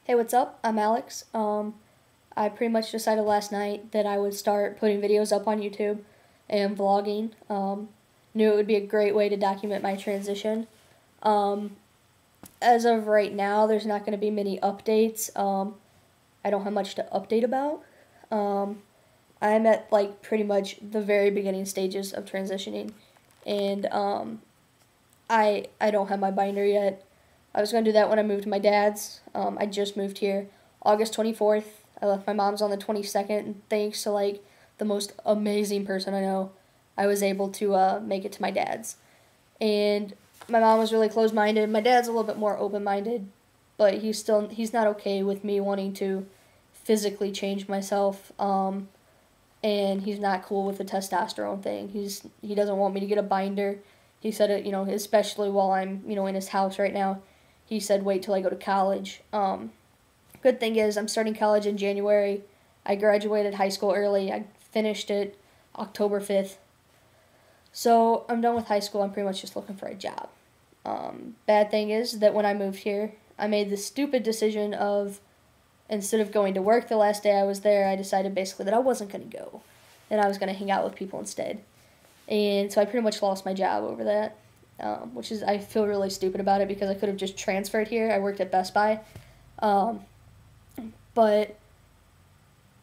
Hey, what's up? I'm Alex. I pretty much decided last night that I would start putting videos up on YouTube and vlogging. Knew it would be a great way to document my transition. Um, as of right now, there's not going to be many updates. I don't have much to update about. Um, I'm at like pretty much the very beginning stages of transitioning, and I don't have my binder yet. I was gonna do that when I moved to my dad's. I just moved here August 24th. I left my mom's on the 22nd, and thanks to like the most amazing person I know, I was able to make it to my dad's. And my mom was really closed minded. My dad's a little bit more open minded, but he's not okay with me wanting to physically change myself. And he's not cool with the testosterone thing. He doesn't want me to get a binder. He said it, especially while I'm, in his house right now. He said wait till I go to college. Good thing is I'm starting college in January. I graduated high school early. I finished it October 5th. So I'm done with high school. I'm pretty much just looking for a job. Bad thing is that when I moved here, I made the stupid decision of instead of going to work the last day I was there, I decided basically that I wasn't going to go and I was going to hang out with people instead. And so I pretty much lost my job over that, which is, I feel really stupid about it because I could have just transferred here. I worked at Best Buy. Um, but,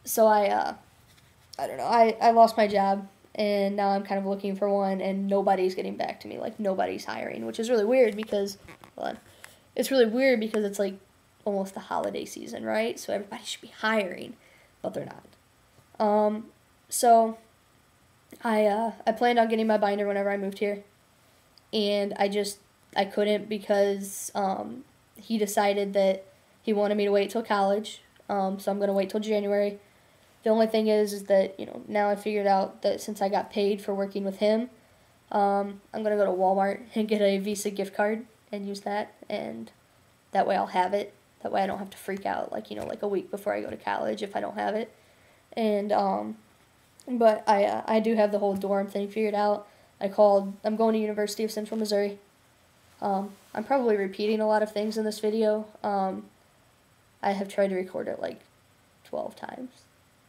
so I don't know, I lost my job and now I'm kind of looking for one and nobody's getting back to me. Like, nobody's hiring, which is really weird because, hold on, it's really weird because it's like almost the holiday season, right? So everybody should be hiring, but they're not. Um, so I planned on getting my binder whenever I moved here, and I couldn't because he decided that he wanted me to wait till college. So I'm gonna wait till January. The only thing is that now I figured out that since I got paid for working with him, I'm gonna go to Walmart and get a Visa gift card and use that, and that way I'll have it. That way I don't have to freak out like a week before I go to college if I don't have it. And but I do have the whole dorm thing figured out. I'm going to University of Central Missouri. I'm probably repeating a lot of things in this video. I have tried to record it like 12 times.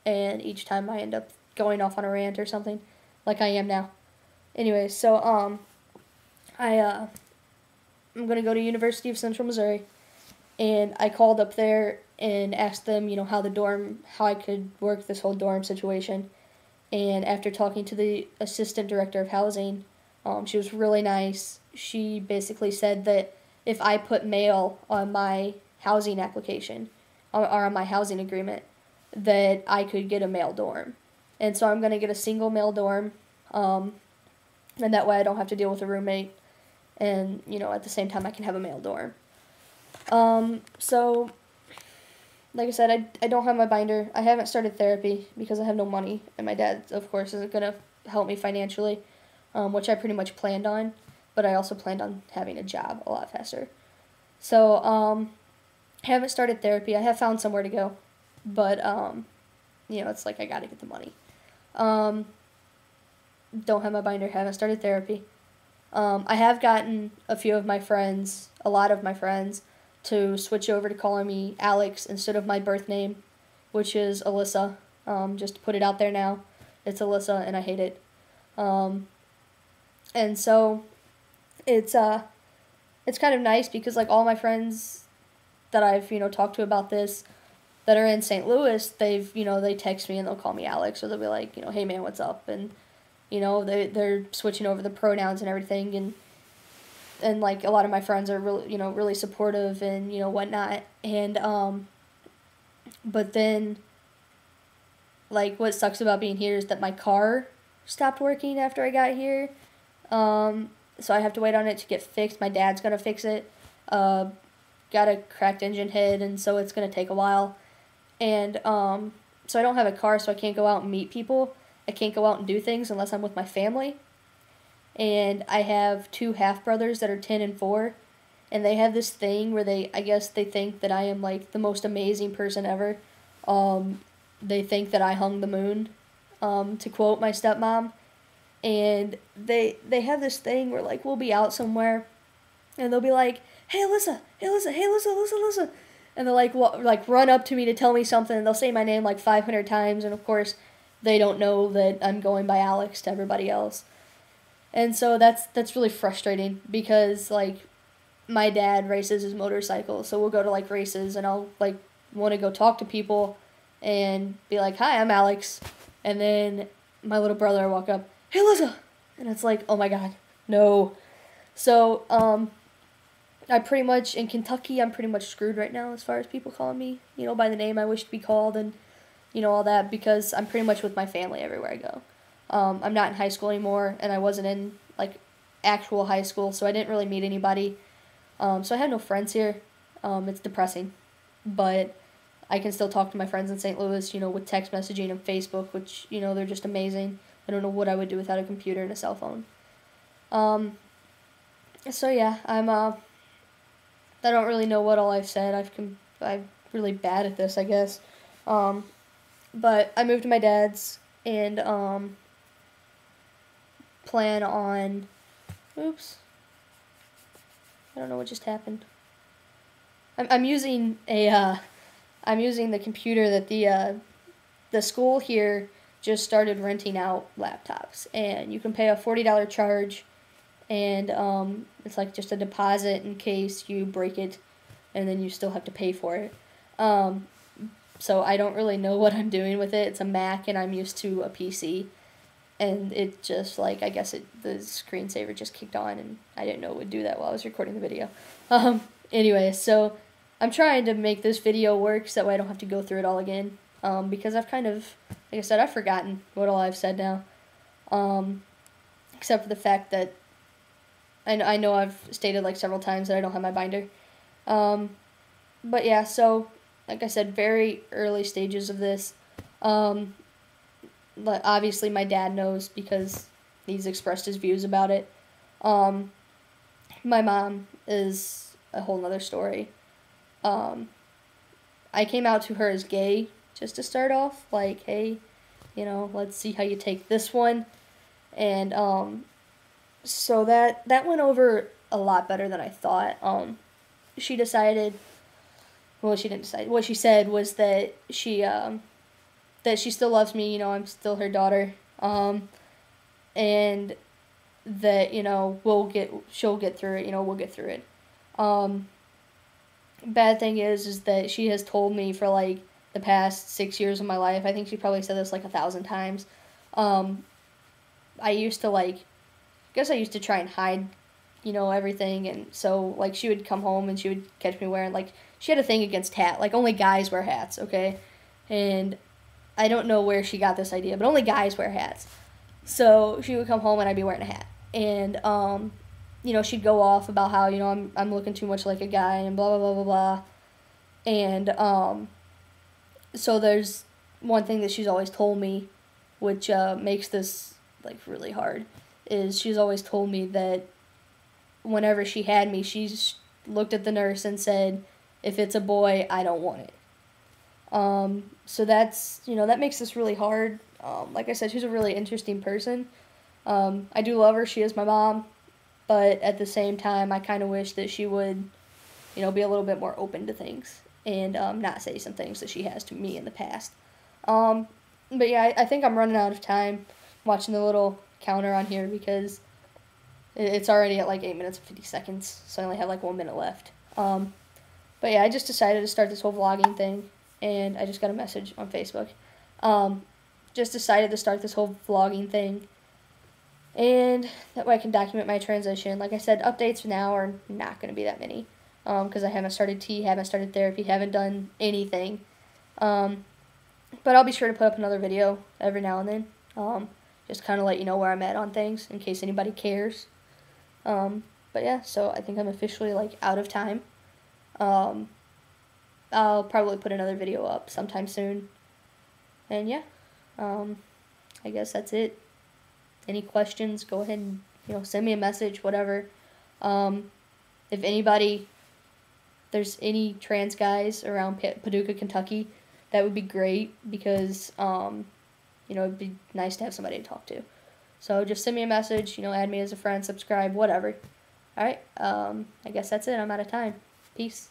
And each time I end up going off on a rant or something like I am now. Anyway, so I'm going to go to University of Central Missouri. And I called up there and asked them, how I could work this whole dorm situation. And after talking to the assistant director of housing, she was really nice. She basically said that if I put mail on my housing application or on my housing agreement, that I could get a male dorm. And so I'm going to get a single male dorm, and that way I don't have to deal with a roommate. And, at the same time, I can have a male dorm. So, like I said, I don't have my binder. I haven't started therapy because I have no money, and my dad, of course, isn't going to help me financially, which I pretty much planned on, but I also planned on having a job a lot faster. So, I haven't started therapy. I have found somewhere to go, but, it's like I got to get the money. Um, don't have my binder, haven't started therapy. I have gotten a lot of my friends, to switch over to calling me Alex instead of my birth name, which is Alyssa. Just to put it out there now, it's Alyssa, and I hate it. And so it's kind of nice because like all my friends that I've talked to about this that are in St. Louis, they text me and they'll call me Alex, or they'll be like, hey man, what's up, and they're switching over the pronouns and everything, and like a lot of my friends are really supportive and whatnot, and but then like what sucks about being here is that my car stopped working after I got here, so I have to wait on it to get fixed. My dad's gonna fix it. Got a cracked engine head, and so it's gonna take a while, and so I don't have a car, so I can't go out and meet people. I can't go out and do things unless I'm with my family. And I have two half brothers that are 10 and 4, and they have this thing where I guess they think that I am like the most amazing person ever. They think that I hung the moon, to quote my stepmom, and they have this thing where like we'll be out somewhere, and they'll be like, hey Alyssa, hey Alyssa, hey Alyssa, Alyssa, Alyssa, and they'll like run up to me to tell me something, and they'll say my name like 500 times, and of course they don't know that I'm going by Alex to everybody else. And so that's really frustrating because like my dad races his motorcycle, so we'll go to like races and I'll like want to go talk to people and be like, "Hi, I'm Alex." And then my little brother will walk up, "Hey, Liza." And it's like, "Oh my god. No." So, I pretty much in Kentucky, I'm pretty much screwed right now as far as people calling me, by the name I wish to be called and all that, because I'm pretty much with my family everywhere I go. I'm not in high school anymore, and I wasn't in like actual high school, so I didn't really meet anybody. So I have no friends here. It's depressing, but I can still talk to my friends in St. Louis, with text messaging and Facebook, which they're just amazing. I don't know what I would do without a computer and a cell phone. So yeah, I don't really know what all I've said. I'm really bad at this, I guess. But I moved to my dad's and plan on. Oops. I don't know what just happened. I'm using I'm using the computer that the school here just started renting out laptops, and you can pay a $40 charge, and it's like just a deposit in case you break it, and then you still have to pay for it. So I don't really know what I'm doing with it. It's a Mac, and I'm used to a PC, and it just like I guess the screensaver just kicked on, and I didn't know it would do that while I was recording the video. Anyway, so I'm trying to make this video work so that way I don't have to go through it all again. Because I've kind of, like I said, I've forgotten what all I've said now. Except for the fact that I know I've stated like several times that I don't have my binder. But yeah, so like I said, very early stages of this. But obviously my dad knows because he's expressed his views about it. My mom is a whole nother story. I came out to her as gay just to start off, like, hey, let's see how you take this one. And so that went over a lot better than I thought. She decided, well, she didn't decide. What she said was that she still loves me. I'm still her daughter. And that she'll get through it. We'll get through it. Bad thing is that she has told me for like the past 6 years of my life. I think she probably said this like 1,000 times. I used to try and hide, everything, and so like she would come home and she would catch me wearing like she had a thing against like only guys wear hats, okay, and I don't know where she got this idea, but only guys wear hats. So she would come home and I'd be wearing a hat, and she'd go off about how I'm looking too much like a guy and blah blah blah blah blah, and so there's one thing that she's always told me, which makes this like really hard, is she's always told me that whenever she had me, she's looked at the nurse and said, if it's a boy, I don't want it. So that's, that makes this really hard. Like I said, she's a really interesting person. I do love her. She is my mom. But at the same time, I kind of wish that she would, be a little bit more open to things and not say some things that she has to me in the past. But yeah, I think I'm running out of time watching the little counter on here because it's already at like 8 minutes and 50 seconds, so I only have like 1 minute left. But yeah, I just decided to start this whole vlogging thing, and I just got a message on Facebook. Just decided to start this whole vlogging thing, and that way I can document my transition. Like I said, updates now are not going to be that many, because I haven't started haven't started therapy, haven't done anything. But I'll be sure to put up another video every now and then. Just kind of let you know where I'm at on things in case anybody cares. But yeah, so I think I'm officially like out of time. I'll probably put another video up sometime soon. And yeah, I guess that's it. Any questions, go ahead and send me a message, whatever. If there's any trans guys around Paducah, Kentucky, that would be great because it'd be nice to have somebody to talk to. So just send me a message, add me as a friend, subscribe, whatever. Alright, I guess that's it. I'm out of time. Peace.